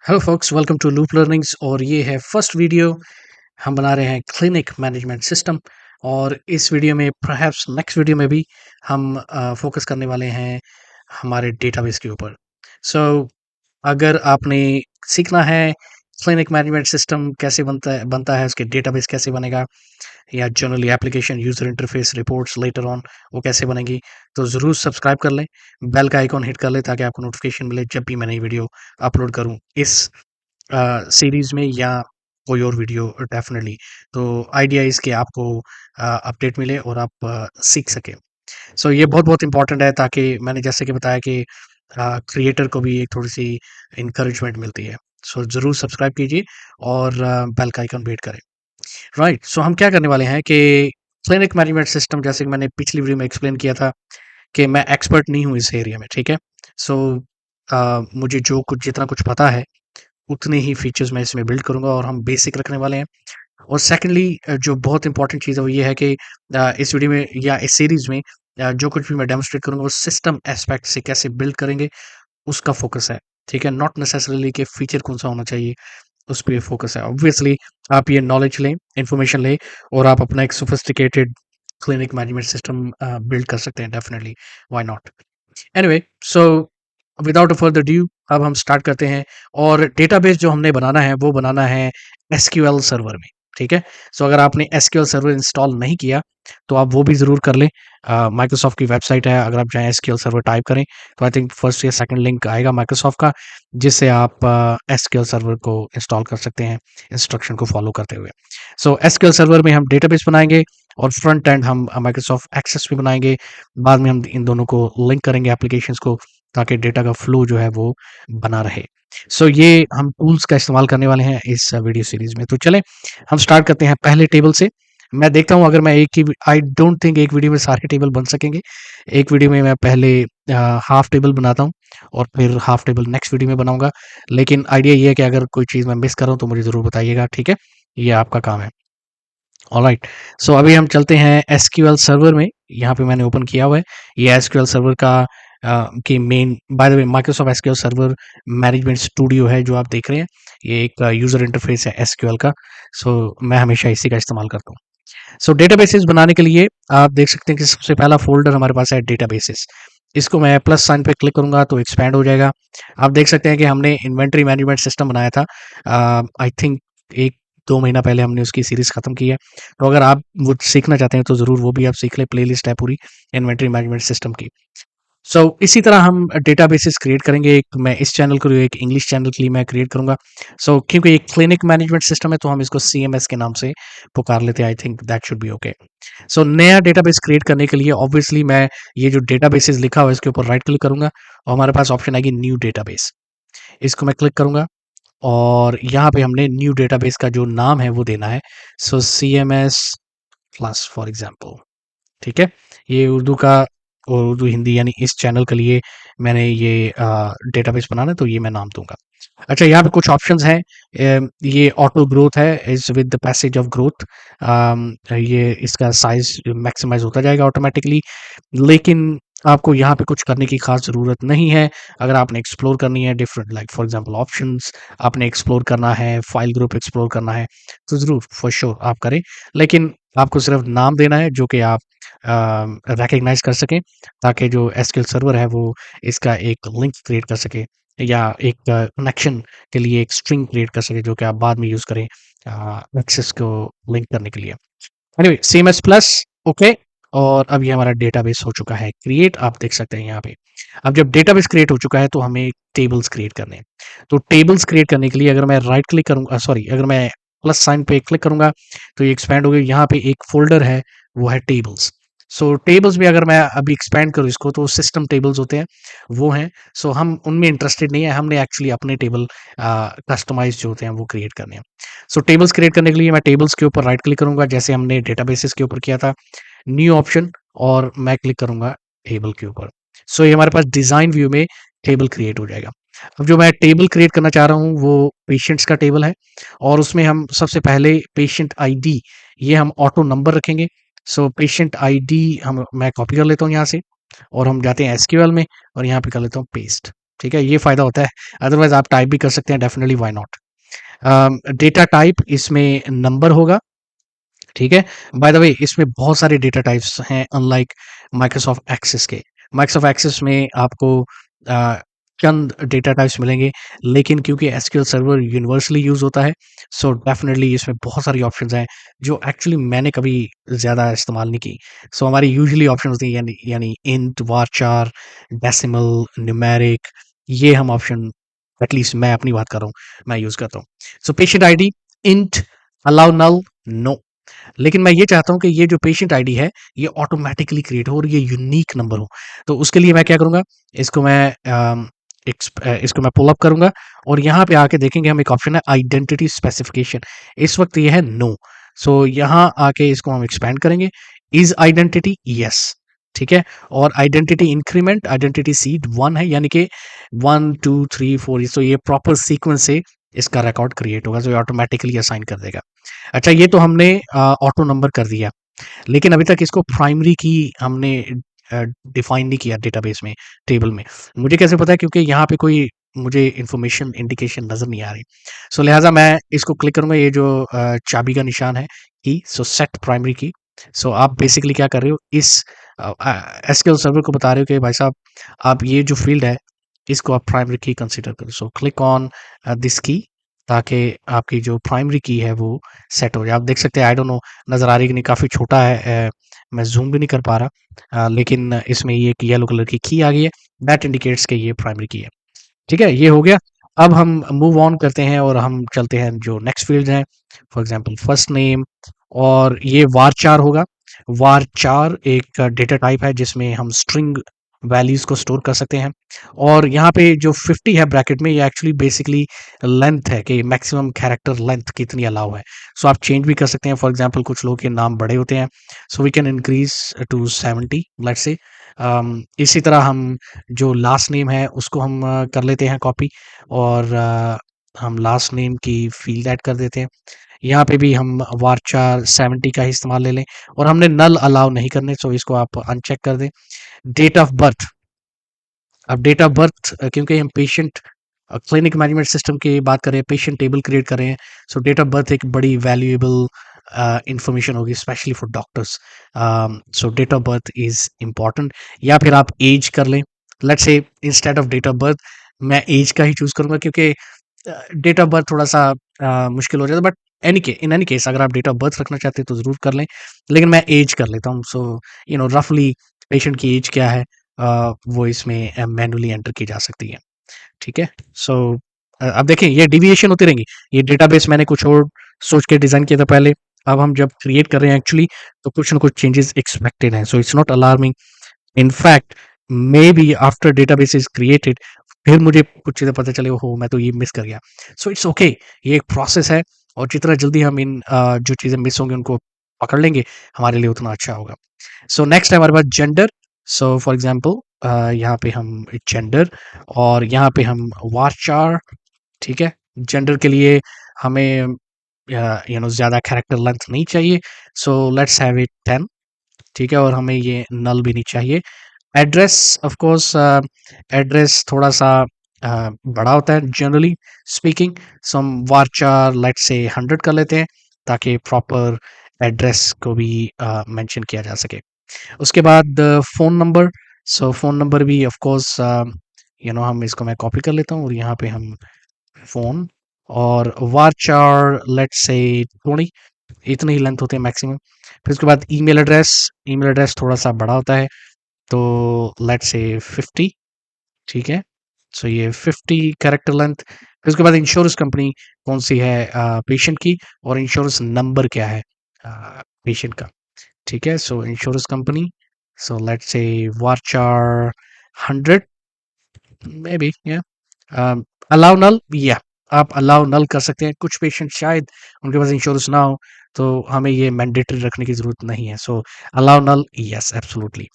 Hello folks, welcome to Loop Learnings और ये है फर्स्ट वीडियो। हम बना रहे हैं क्लिनिक मैनेजमेंट सिस्टम और इस वीडियो में परहैप्स नेक्स्ट वीडियो में भी हम फोकस करने वाले हैं हमारे डेटाबेस के ऊपर। सो अगर आपने सीखना है क्लिनिक मैनेजमेंट सिस्टम कैसे बनता है उसके डेटाबेस कैसे बनेगा या generally application user interface reports later on वो कैसे बनेगी, तो ज़रूर सब्सक्राइब कर लें, बेल का आइकॉन हिट कर लें ताकि आपको नोटिफिकेशन मिले जब भी मैं नई वीडियो अपलोड करूं इस सीरीज़ में या कोई और वीडियो डेफ़िनेटली। तो आइडिया इज़ कि आपको अपडेट मिले और आप सीख सकें। सो ये बहुत-बहुत इम्पोर्टेंट है ताकि मैंने जैसे कि बताया कि क्रिएटर को भी एक थोड़ी-सी एनकरेजमेंट मिलती है। सो ज़रूर सब्सक्राइब कीजिए और बेल का आइकन वेट करें। राइट, सो हम क्या करने वाले हैं कि क्लिनिक मैनेजमेंट सिस्टम जैसे कि मैंने पिछली वीडियो में एक्सप्लेन किया था कि मैं एक्सपर्ट नहीं हूँ इस एरिया में, ठीक है? सो मुझे जो कुछ जितना कुछ पता है उतने ही फीचर्स मैं इसमें बिल्ड करूँगा और हम बेसिक रखने वाले हैं। और सेकंडली जो बहुत इंपॉर्टेंट चीज़ है वो ये है कि इस वीडियो में या इस सीरीज़ में जो कुछ भी मैं डेमोन्स्ट्रेट करूँगा वो सिस्टम एस्पेक्ट से कैसे बिल्ड करेंगे उसका फ़ोकस है, ठीक है? नॉट नेसेसरीली कि फीचर कौन-सा होना चाहिए, उस पे फ़ोकस है। ऑब्वियसली आप ये नॉलेज लें, इन्फॉर्मेशन लें और आप अपना एक sophisticated clinic management system build कर सकते हैं definitely, why not? Anyway, so without a further due अब हम स्टार्ट करते हैं और डेटाबेस जो हमने बनाना है वो बनाना है एसक्यूएल सर्वर में, ठीक है? सो अगर आपने एसक्यूएल सर्वर इंस्टॉल नहीं किया तो आप वो भी ज़रूर कर लें। माइक्रोसॉफ्ट की वेबसाइट है, अगर आप जाएँ एसक्यूएल सर्वर टाइप करें तो आई थिंक फर्स्ट या सेकंड लिंक आएगा माइक्रोसॉफ्ट का, जिससे आप एसक्यूएल सर्वर को इंस्टॉल कर सकते हैं इंस्ट्रक्शन को फॉलो करते हुए। सो एसक्यूएल सर्वर में हम डेटाबेस बनाएँगे और फ्रंट एंड हम माइक्रोसॉफ्ट एक्सेस भी बनाएँगे। बाद में हम इन दोनों को लिंक करेंगे एप्लीकेशंस को ताकि डेटा का फ्लो जो है वो बना रहे। सो ये हम टूल्स का इस्तेमाल करने वाले हैं इस वीडियो सीरीज़ में। तो चलें हम स्टार्ट करते हैं पहले टेबल से। मैं देखता हूँ अगर मैं एक ही आई डोंट थिंक एक वीडियो में सारे टेबल बन सकेंगे। एक वीडियो में मैं पहले हाफ टेबल बनाता हूँ और फिर हाफ टेबल नेक्स्ट वीडियो में बनाऊँगा। लेकिन आइडिया ये है कि अगर कोई चीज़ मैं मिस कर रहा हूँ तो मुझे ज़रूर बताइएगा, ठीक है? ये आपका काम है। ऑलराइट, सो अभी हम चलते हैं एसक्यूएल सर्वर में। यहाँ पे मैंने ओपन किया हुआ है। ये एसक्यूएल सर्वर का की main by the way Microsoft SQL server management studio है जो आप देख रहे हैं। ये एक यूज़र इंटरफेस है एसक्यूएल का। सो मैं हमेशा इसी का इस्तेमाल करता हूँ। सो डेटाबेसेस बनाने के लिए आप देख सकते हैं कि सबसे पहला फ़ोल्डर हमारे पास है डेटाबेसेस। इसको मैं प्लस साइन पे क्लिक करूँगा तो एक्सपैंड हो जाएगा। आप देख सकते हैं कि हमने इन्वेंटरी मैनेजमेंट सिस्टम बनाया था। आई थिंक 1-2 महीना पहले हमने उसकी सीरीज़ ख़त्म की है। तो अगर आप वो सीखना चाहते हैं तो ज़रूर वो भी आप सीख लें, प्लेलिस्ट है पूरी इन्वेंटरी मैनेजमेंट सिस्टम की। सो इसी तरह हम डेटाबेसेस क्रिएट करेंगे। एक मैं इस चैनल के लिए एक इंग्लिश चैनल के लिए मैं क्रिएट करूँगा। सो क्योंकि ये क्लिनिक मैनेजमेंट सिस्टम है तो हम इसको सीएमएस के नाम से पुकार लेते हैं। I think that should be okay. So नया डेटाबेस क्रिएट करने के लिए ऑब्वियसली मैं ये जो डेटाबेसेस लिखा हुआ है इसके ऊपर राइट क्लिक करूँगा और हमारे पास ऑप्शन आएगी न्यू डेटाबेस। इसको मैं क्लिक करूँगा और यहाँ पे हमने न्यू डेटाबेस का जो नाम है वो देना है। सो सीएमएस प्लस फॉर एग्ज़ाम्पल, ठीक है? ये उर्दू का और उर्दू हिंदी यानी इस चैनल के लिए मैंने ये डेटाबेस बनाना है तो ये मैं नाम दूँगा। अच्छा, यहाँ पे कुछ ऑप्शंस हैं। ये ऑटो ग्रोथ है is with the passage of growth. ये इसका साइज़ मैक्सिमाइज़ होता जाएगा ऑटोमैटिकली, लेकिन आपको यहाँ पे कुछ करने की ख़ास ज़रूरत नहीं है। अगर आपने एक्सप्लोर करनी है different like for example options आपने एक्सप्लोर करना है, फाइल ग्रुप एक्सप्लोर करना है, तो ज़रूर फॉर श्योर आप करें। लेकिन आपको सिर्फ़ नाम देना है जो कि आप रिकॉग्नाइज़ कर सकें ताकि जो एसक्यूएल सर्वर है वो इसका एक लिंक क्रिएट कर सके या एक कनेक्शन के लिए एक स्ट्रिंग क्रिएट कर सके जो कि आप बाद में यूज़ करें एक्सेस को लिंक करने के लिए। Anyway CMS plus okay. और अब ये हमारा डेटाबेस हो चुका है क्रिएट, आप देख सकते हैं यहाँ पे। अब जब डेटाबेस क्रिएट हो चुका है तो हमें टेबल्स क्रिएट करने हैं। तो टेबल्स क्रिएट करने के लिए अगर मैं राइट क्लिक करूँगा सॉरी अगर मैं प्लस साइन पे क्लिक करूँगा तो ये एक्सपैंड हो गई। यहाँ पे एक फ़ोल्डर है वो है टेबल्स। सो टेबल्स में अगर मैं अभी एक्सपैंड करूँ इसको तो सिस्टम टेबल्स होते हैं, वो हैं। सो हम उनमें इंटरेस्टेड नहीं है, हमने एक्चुअली अपने टेबल कस्टमाइज़ जो होते हैं वो क्रिएट करने हैं। सो टेबल्स क्रिएट करने के लिए मैं टेबल्स के ऊपर राइट क्लिक करूँगा जैसे हमने डेटाबेसेस के ऊपर किया था, न्यू ऑप्शन और मैं क्लिक करूँगा टेबल के ऊपर। सो ये हमारे पास डिज़ाइन व्यू में टेबल क्रिएट हो जाएगा। अब जो मैं टेबल क्रिएट करना चाह रहा हूँ वो पेशेंट्स का टेबल है और उसमें हम सबसे पहले पेशेंट आईडी ये हम ऑटो नंबर रखेंगे। सो पेशेंट आईडी हम मैं कॉपी कर लेता हूँ यहाँ से और हम जाते हैं एसक्यूएल में और यहाँ पे कर लेता हूँ पेस्ट। ठीक है, ये फ़ायदा होता है। अदरवाइज़ आप टाइप भी कर सकते हैं, definitely why not. Data type इसमें नंबर होगा, ठीक है। बाय द वे इसमें बहुत सारे डेटा टाइप्स हैं अनलाइक माइक्रोसॉफ्ट एक्सेस के। माइक्रोसॉफ्ट एक्सेस में आपको अ, चंद डेटा टाइप्स मिलेंगे, लेकिन क्योंकि एसक्यूएल सर्वर यूनिवर्सली यूज़ होता है, सो डेफिनिटली इसमें बहुत सारी ऑप्शंस हैं जो एक्चुअली मैंने कभी ज़्यादा इस्तेमाल नहीं की। सो हमारी यूजुअली ऑप्शन होती है यानी इंट, वारचार, डेसिमल, न्यूमेरिक, ये हम ऑप्शन, एटलीस्ट मैं अपनी बात कर रहा हूँ, मैं यूज़ करता हूँ। So patient ID, int, allow null, no. लेकिन मैं ये चाहता हूँ कि ये जो पेशेंट आईडी है, ये ऑटोमैटिकली क्रिएट हो और ये यूनिक नंबर हो। तो उसके लिए मैं क्या करूँगा, इसको मैं इसको मैं पुल अप करूँगा और यहाँ पे आके देखेंगे हम, एक ऑप्शन है आइडेंटिटी स्पेसिफिकेशन। इस वक़्त ये है नो। सो यहाँ आके इसको हम एक्सपैंड करेंगे। Is identity? यस, ठीक है। और आइडेंटिटी इंक्रीमेंट, आइडेंटिटी सीड 1 है, यानी कि 1, 2, 3, 4, सो ये प्रॉपर सीक्वेंस से इसका रिकॉर्ड क्रिएट होगा, जो ये ऑटोमैटिकली असाइन कर देगा। अच्छा, ये तो हमने ऑटो नंबर कर दिया, लेकिन अभी तक इसको प्राइमरी की हमने डिफाइन नहीं किया डेटाबेस में, टेबल में। मुझे कैसे पता है? क्योंकि यहाँ पे कोई मुझे इन्फॉर्मेशन इंडिकेशन नज़र नहीं आ रही। सो लिहाजा मैं इसको क्लिक करूँगा, ये जो चाबी का निशान है की, सो सेट प्राइमरी की। सो आप बेसिकली क्या कर रहे हो, इस एसक्यूएल सर्वर को बता रहे हो कि भाई साहब, आप ये जो फील्ड है, इसको आप प्राइमरी की कंसीडर करो। सो क्लिक ऑन दिस की, ताकि आपकी जो प्राइमरी की है वो सेट हो जाए। आप देख सकते हैं, आई डोंट नो नज़र आ रही है कि नहीं, काफ़ी छोटा है, मैं ज़ूम भी नहीं कर पा रहा, लेकिन इसमें ये एक येलो कलर की आ गई है, दैट इंडिकेट्स कि ये प्राइमरी की है। ठीक है, ये हो गया। अब हम मूव ऑन करते हैं और हम चलते हैं जो नेक्स्ट फील्ड हैं, फॉर एग्जांपल फर्स्ट नेम, और ये वारचार होगा। वारचार एक डेटा टाइप है जिसमें हम स्ट्रिंग वैल्यूज़ को स्टोर कर सकते हैं, और यहाँ पे जो 50 है ब्रैकेट में, ये एक्चुअली बेसिकली लेंथ है कि मैक्सिमम कैरेक्टर लेंथ कितनी अलाउ है। सो आप चेंज भी कर सकते हैं, फॉर एग्जांपल कुछ लोगों के नाम बड़े होते हैं, so we can increase to 70, let's say. इसी तरह हम जो लास्ट नेम है उसको हम कर लेते हैं कॉपी, और हम लास्ट नेम की फील्ड ऐड कर देते हैं। यहाँ पे भी हम वारचार 70 का ही इस्तेमाल ले लें, और हमने नल अलाउ नहीं करने, सो इसको आप अनचेक कर दें। डेट ऑफ बर्थ, अब डेट ऑफ बर्थ, क्योंकि हम पेशेंट क्लिनिक मैनेजमेंट सिस्टम की बात करें, पेशेंट टेबल क्रिएट कर रहे हैं, सो डेट ऑफ बर्थ एक बड़ी वैल्यूएबल इंफॉर्मेशन होगी, specially for doctors. So date of birth is important, या फिर आप एज कर लें। Let's say instead of date of birth मैं एज का ही चूज करूंगा, क्योंकि डेट ऑफ बर्थ थोड़ा सा मुश्किल हो जाता है, बट इन एनी केस अगर आप डेट ऑफ बर्थ रखना चाहते हैं तो ज़रूर कर लें, लेकिन मैं एज कर लेता हूँ। सो रफली पेशेंट की एज क्या है, वो इसमें मैनुअली एंटर की जा सकती है। ठीक है, सो अब देखें, ये डिविएशन होती रहेंगी। ये डेटाबेस मैंने कुछ और सोच के डिज़ाइन किया था पहले, अब हम जब क्रिएट कर रहे हैं एक्चुअली, तो कुछ ना कुछ चेंजेस एक्सपेक्टेड हैं, so it's not alarming. In fact, may be after database is created, फिर मुझे कुछ चीज़ें पता चले, हो मैं तो ये मिस कर गया। सो इट्स ओके, ये एक प्रोसेस है, और जितना जल्दी हम इन जो चीज़ें मिस होंगी उनको पकड़ लेंगे, हमारे लिए उतना अच्छा होगा। सो नेक्स्ट है हमारे पास जेंडर। सो फॉर एग्जांपल यहाँ पे हम जेंडर, और यहाँ पे हम वारचार, ठीक है। जेंडर के लिए हमें ज़्यादा कैरेक्टर लेंथ नहीं चाहिए, सो लेट्स हैव इट 10, ठीक है, और हमें ये नल भी नहीं चाहिए। एड्रेस, ऑफ कोर्स एड्रेस थोड़ा सा बड़ा होता है जनरली स्पीकिंग, सो हम वारचार लेट्स से 100 कर लेते हैं, ताकि प्रॉपर एड्रेस को भी मेंशन किया जा सके। उसके बाद फ़ोन नंबर, सो फ़ोन नंबर भी ऑफ कोर्स हम इसको, मैं कॉपी कर लेता हूँ, और यहाँ पे हम फ़ोन, और वारचार लेट्स से 20, इतने ही लेंथ होते हैं मैक्सिमम। फिर उसके बाद ईमेल एड्रेस थोड़ा सा बड़ा होता है, तो लेट्स से 50, ठीक है। सो ये 50 कैरेक्टर लेंथ। फिर उसके बाद इंश्योरेंस कंपनी कौन सी है पेशेंट की, और इंश्योरेंस नंबर क्या है पेशेंट का, ठीक है। So insurance company, so let's say varchar 100, may be, या अलाउ नल, या आप अलाउ नल कर सकते हैं। कुछ पेशेंट शायद उनके पास इंश्योरेंस ना हो, तो हमें ये मैंडेटरी रखने की ज़रूरत नहीं है, सो अलाउ नल, यस एब्सोल्युटली।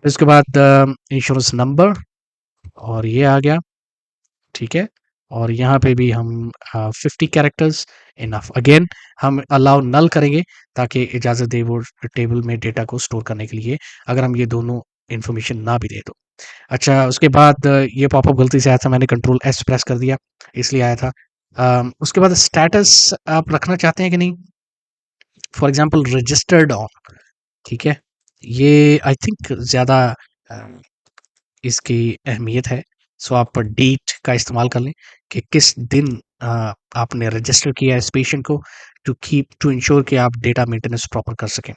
उसके बाद इंश्योरेंस नंबर, और ये आ गया, ठीक है। और यहाँ पे भी हम 50 कैरेक्टर्स इनफ, अगेन हम अलाउ नल करेंगे, ताकि इजाज़त दे वो टेबल में डेटा को स्टोर करने के लिए, अगर हम ये दोनों इन्फॉर्मेशन ना भी दे तो। अच्छा, उसके बाद ये पॉपअप गलती से आया था, मैंने कंट्रोल एस प्रेस कर दिया, इसलिए आया था। उसके बाद स्टेटस आप रखना चाहते हैं कि नहीं? फॉर एग्ज़ाम्पल रजिस्टर्ड ऑन, ठीक है? ये आई थिंक ज़्यादा अ, इसकी अहमियत है। सो आप डेट का इस्तेमाल कर लें कि किस दिन आपने रजिस्टर किया है इस पेशेंट को, टू इंश्योर कि आप डेटा मेंटेनेंस प्रॉपर कर सकें।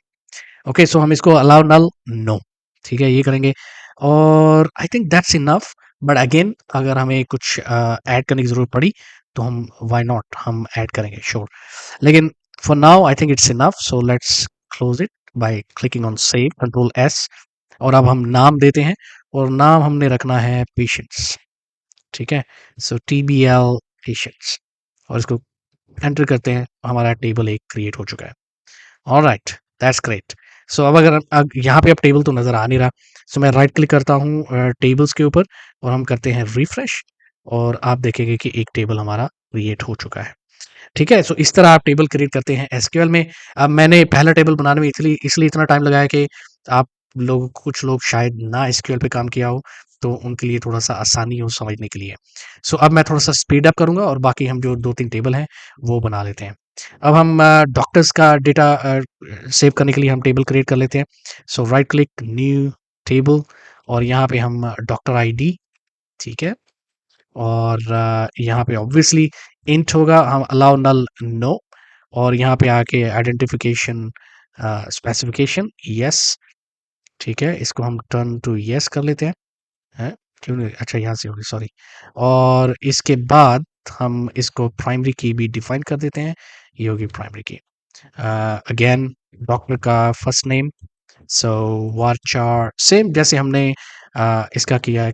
ओके, सो हम इसको अलाउ नल नो, ठीक है, ये करेंगे और I think that's enough. But again अगर हमें कुछ ऐड करने की ज़रूरत पड़ी तो हम व्हाई नॉट हम ऐड करेंगे, श्योर। लेकिन for now I think it's enough, so let's close it by clicking on save, control S. और अब हम नाम देते हैं और नाम हमने रखना है पेशेंट्स, ठीक है? सो टीबीएल पेशेंट्स और इसको एंटर करते हैं, हमारा टेबल एक क्रिएट हो चुका है। Alright, that's great. सो अब अगर यहाँ पे अब टेबल तो नज़र आ नहीं रहा, सो मैं राइट क्लिक करता हूँ टेबल्स के ऊपर और हम करते हैं रिफ्रेश और आप देखेंगे कि एक टेबल हमारा क्रिएट हो चुका है। ठीक है, सो इस तरह आप टेबल क्रिएट करते हैं एसक्यूएल में। अब मैंने पहला टेबल बनाने में इसलिए इसलिए इतना टाइम लगाया कि आप लोग कुछ लोग शायद ना एसक्यूएल पे काम किया हो, तो उनके लिए थोड़ा-सा आसानी हो समझने के लिए। सो अब मैं थोड़ा-सा स्पीड अप करूँगा और बाकी हम जो 2-3 टेबल हैं, वो बना लेते हैं। अब हम डॉक्टर्स का डेटा सेव करने के लिए हम टेबल क्रिएट कर लेते हैं। सो राइट क्लिक, न्यू टेबल और यहाँ पे हम डॉक्टर आईडी, ठीक है? और यहाँ पे ऑब्वियसली इंट होगा, हम अलाउ नल नो और यहाँ पे आके आइडेंटिफिकेशन स्पेसिफिकेशन यस, ठीक है, इसको हम टर्न टू यस कर लेते हैं, क्यों नहीं, अच्छा यहाँ से होगी, सॉरी। और इसके बाद हम इसको प्राइमरी की भी डिफाइन कर देते हैं, ये होगी प्राइमरी की। अगेन डॉक्टर का फर्स्ट नेम, सो वारचार सेम जैसे हमने इसका किया है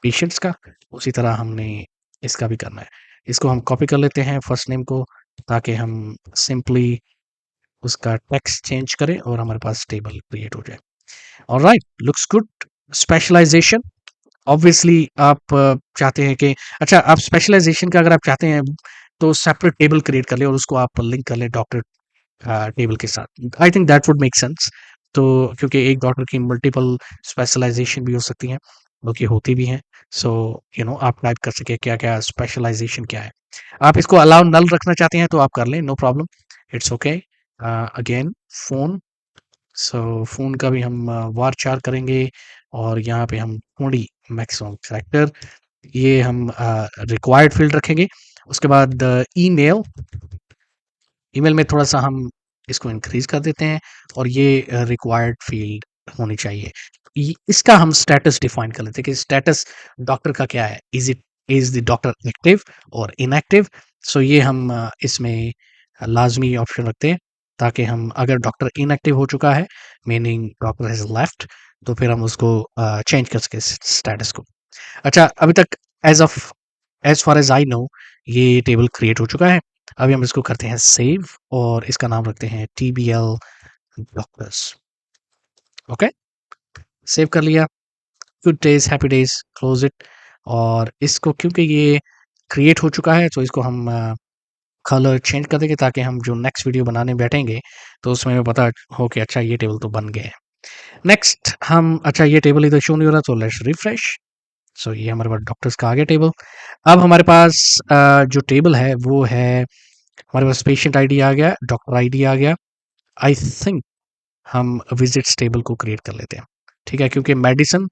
पेशेंट्स का, उसी तरह हमने इसका भी करना है। इसको हम कॉपी कर लेते हैं फर्स्ट नेम को, ताकि हम सिंपली उसका टेक्स्ट चेंज करें और हमारे पास टेबल क्रिएट हो जाए। Alright, looks good. Specialization, obviously आप चाहते हैं कि अच्छा, आप स्पेशलाइजेशन का अगर आप चाहते हैं तो सेपरेट टेबल क्रिएट कर लें और उसको आप लिंक कर लें डॉक्टर टेबल के साथ। आई think that would make sense. तो क्योंकि एक डॉक्टर की मल्टीपल स्पेशलाइजेशन भी हो सकती हैं, बल्कि होती भी हैं। सो आप टाइप कर सके क्या क्या स्पेशलाइजेशन क्या है। आप इसको अलाउ नल रखना चाहते हैं तो आप कर लें, no problem, it's okay. Again phone, so phone का भी हम वार चार करेंगे और यहाँ पे हम 20 मैक्सिमम कैरेक्टर, ये हम रिक्वायर्ड फील्ड रखेंगे। उसके बाद ईमेल, ईमेल में थोड़ा-सा हम इसको इंक्रीज़ कर देते हैं और ये रिक्वायर्ड फ़ील्ड होनी चाहिए। इ इसका हम स्टेटस डिफ़ाइन कर लेते हैं कि स्टेटस डॉक्टर का क्या है? इज़ द डॉक्टर एक्टिव और इनएक्टिव? सो ये हम इसमें लाज़मी ऑप्शन रखते हैं, ताकि हम अगर डॉक्टर इनएक्टिव हो चुका है, मीनिंग डॉक्टर हैज़ लेफ्ट, तो फिर हम उसको चेंज कर सकें स्टेटस को। अच्छा, अभी तक as far as I know ये टेबल क्रिएट हो चुका है। अभी हम इसको करते हैं सेव और इसका नाम रखते हैं टीबीएल डॉक्टर्स। ओके, सेव कर लिया। Good days, happy days, close it. और इसको क्योंकि ये क्रिएट हो चुका है तो इसको हम कलर चेंज कर देंगे, ताकि हम जो नेक्स्ट वीडियो बनाने बैठेंगे तो उसमें हमें पता हो कि अच्छा ये टेबल तो बन गए हैं। नेक्स्ट हम, अच्छा ये टेबल इधर शो नहीं हो रहा, तो लेट्स रिफ्रेश। सो ये हमारे पास डॉक्टर्स का आ गया टेबल। अब हमारे पास जो टेबल है वो है, हमारे पास पेशेंट आईडी आ गया, डॉक्टर आईडी आ गया। आई थिंक हम विजिट्स टेबल को क्रिएट कर लेते हैं, ठीक है, क्योंकि मेडिसिन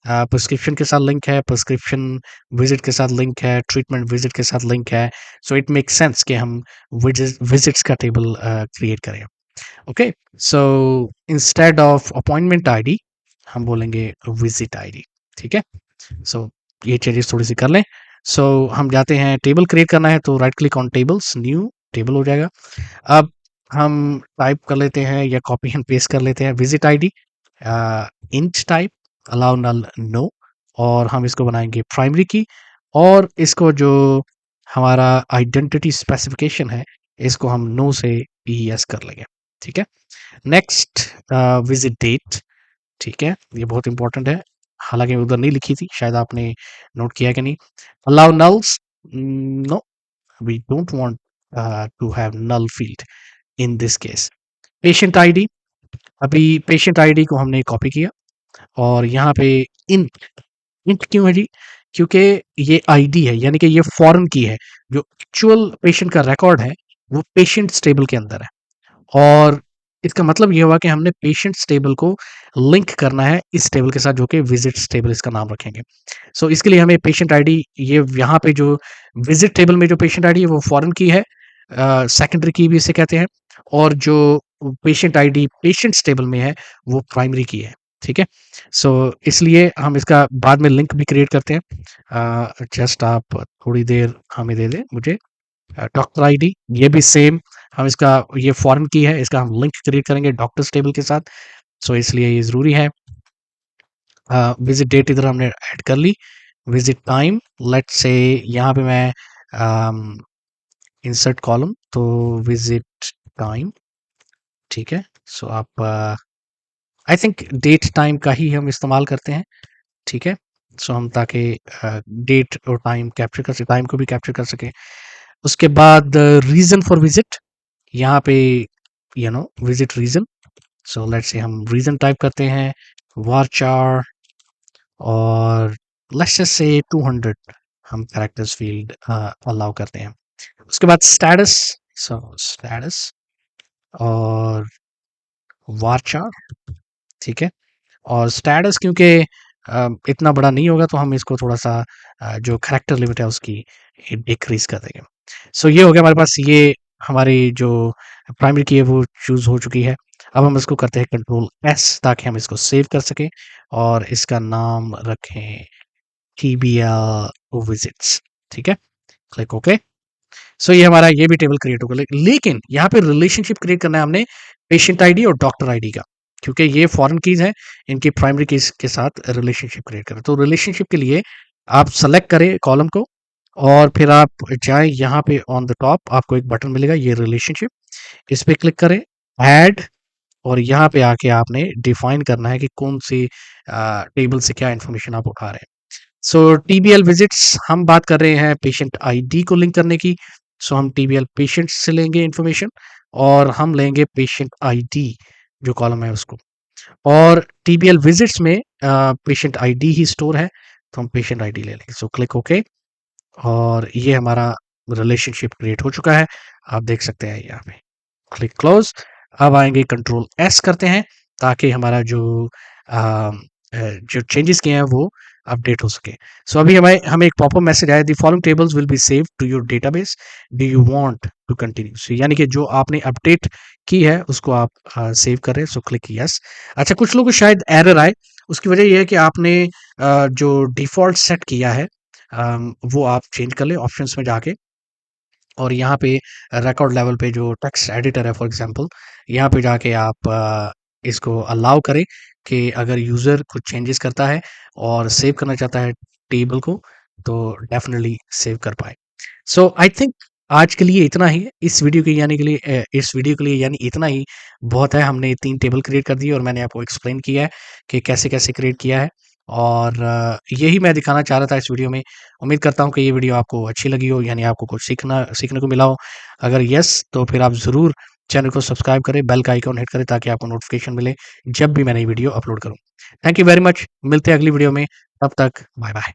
प्रिस्क्रिप्शन के साथ लिंक है, प्रिस्क्रिप्शन विजिट के साथ लिंक है, ट्रीटमेंट विजिट के साथ लिंक है। सो इट मेक सेंस कि हम विजिट्स का टेबल क्रिएट करें। Okay, so instead of appointment ID हम बोलेंगे विजिट आईडी, ठीक है। सो ये चेंजेस थोड़ी सी कर लें। सो हम जाते हैं टेबल क्रिएट करना है तो right click on tables, new table हो जाएगा। अब हम टाइप कर लेते हैं या कॉपी एंड पेस्ट कर लेते हैं visit ID, int type, allow null no, और हम इसको बनाएंगे प्राइमरी की। और इसको जो हमारा आइडेंटिटी स्पेसिफिकेशन है, इसको हम नो से यस कर लेंगे, ठीक है। नेक्स्ट विजिट डेट, ठीक है, ये बहुत इंपॉर्टेंट है, हालांकि उधर नहीं लिखी थी, शायद आपने नोट किया कि नहीं। Allow nulls, no, we don't want to have null field in this case. Patient ID, अभी पेशेंट आईडी को हमने कॉपी किया और यहाँ पे इन इंट क्यों है जी? क्योंकि ये आईडी है, यानी कि ये फॉरेन की है। जो एक्चुअल पेशेंट का रिकॉर्ड है, वो पेशेंट्स टेबल के अंदर है। और इसका मतलब ये हुआ कि हमने पेशेंट्स टेबल को लिंक करना है इस टेबल के साथ, जो कि विजिट्स टेबल इसका नाम रखेंगे। सो इसके लिए हमें पेशेंट आईडी, ये यहाँ पे जो विजिट टेबल में जो पेशेंट आईडी है वो फॉरेन की है, सेकेंडरी की भी इसे कहते हैं, और जो पेशेंट आईडी पेशेंट्स टेबल में है वो प्राइमरी की है। ठीक है, सो इसलिए हम इसका बाद में लिंक भी क्रिएट करते हैं। जस्ट आप थोड़ी देर हमें दे दें मुझे। डॉक्टर आईडी, ये भी सेम, हम इसका, ये फॉरेन की है, इसका हम लिंक क्रिएट करेंगे डॉक्टर्स टेबल के साथ। सो इसलिए ये ज़रूरी है। विजिट डेट इधर हमने ऐड कर ली। विजिट टाइम, लेट्स से यहाँ पे मैं इंसर्ट कॉलम, तो विजिट टाइम, ठीक है। सो आप आई थिंक डेट टाइम का ही हम इस्तेमाल करते हैं, ठीक है। सो हम ताकि डेट और टाइम कैप्चर कर सके, टाइम को भी कैप्चर कर सके। उसके बाद रीज़न फॉर विजिट, यहाँ पे विजिट रीज़न। सो लेट्स से हम रीज़न टाइप करते हैं वारचार, और लेट्स जस्ट से 200 हम कैरेक्टर्स फील्ड अलाउ करते हैं। उसके बाद स्टेटस, सो स्टेटस और वारचार, ठीक है। और स्टेटस क्योंकि इतना बड़ा नहीं होगा, तो हम इसको थोड़ा-सा जो कैरेक्टर लिमिट है उसकी डिक्रीज़ कर देंगे। सो ये हो गया हमारे पास, ये हमारी जो प्राइमरी की है वो चूज़ हो चुकी है। अब हम इसको करते हैं कंट्रोल एस, ताकि हम इसको सेव कर सकें और इसका नाम रखें टीबीएल विजिट्स, ठीक है। Click okay. सो ये हमारा ये भी टेबल क्रिएट होगा, लेकिन यहाँ पे रिलेशनशिप क्रिएट करना है हमने पेशेंट आईडी और डॉक्टर आईडी का, क्योंकि ये फॉरेन कीज हैं, इनकी प्राइमरी कीज के साथ रिलेशनशिप क्रिएट करें। तो रिलेशनशिप के लिए आप सेलेक्ट करें कॉलम को, और फिर आप जाएं यहाँ पे ऑन द टॉप आपको एक बटन मिलेगा, ये रिलेशनशिप, इस पे क्लिक करें, ऐड, और यहाँ पे आके आपने डिफाइन करना है कि कौन सी टेबल से क्या इन्फॉर्मेशन आप उठा रहे हैं। सो टीबीएल विजिट्स, हम बात कर रहे हैं पेशेंट आईडी को लिंक करने की। सो हम टीबीएल पेशेंट से लेंगे इन्फॉर्मेशन, और हम लेंगे पेशेंट आईडी जो कॉलम है उसको, और टीबीएल विजिट्स में पेशेंट आईडी ही स्टोर है, तो हम पेशेंट आईडी ले लेंगे। सो क्लिक ओके, और ये हमारा रिलेशनशिप क्रिएट हो चुका है, आप देख सकते हैं यहाँ पे। Click close. अब आएंगे कंट्रोल एस करते हैं, ताकि हमारा जो चेंजेस किए हैं वो अपडेट हो सके। सो अभी हमें हमें एक पॉपअप मैसेज आया, the following tables will be saved to your database, do you want to continue. So यानी कि जो आपने अपडेट की है उसको आप सेव कर रहे हैं। So click yes. अच्छा, कुछ लोगों को शायद एरर आए, उसकी वजह ये है कि आपने जो डिफ़ॉल्ट सेट किया है वो आप चेंज कर लें ऑप्शंस में जाके, और यहाँ पे रिकॉर्ड लेवल पे जो टेक्स्ट एडिटर है फॉर एग्जांपल, यहाँ पे जाके आप इसको अलाउ करें कि अगर यूज़र कुछ चेंजेस करता है और सेव करना चाहता है टेबल को, तो डेफ़िनिटली सेव कर पाए। सो आई थिंक आज के लिए इतना ही है। इस वीडियो के लिए यानी इतना ही बहुत है। हमने 3 टेबल क्रिएट कर दिए, और मैंने आपको एक्सप्लेन किया है कि कैसे-कैसे क्रिएट किया है, और यही मैं दिखाना चाह रहा था इस वीडियो में। उम्मीद करता हूँ कि ये वीडियो आपको अच्छी लगी हो, यानी आपको कुछ सीखने को मिला हो। अगर यस, तो फिर आप ज़रूर चैनल को सब्सक्राइब करें, बेल का आइकॉन हिट करें, ताकि आपको नोटिफ़िकेशन मिले जब भी मैं नई वीडियो अपलोड करूँ। थैंक यू वेरी मच, मिलते हैं अगली वीडियो में, तब तक बाय बाय।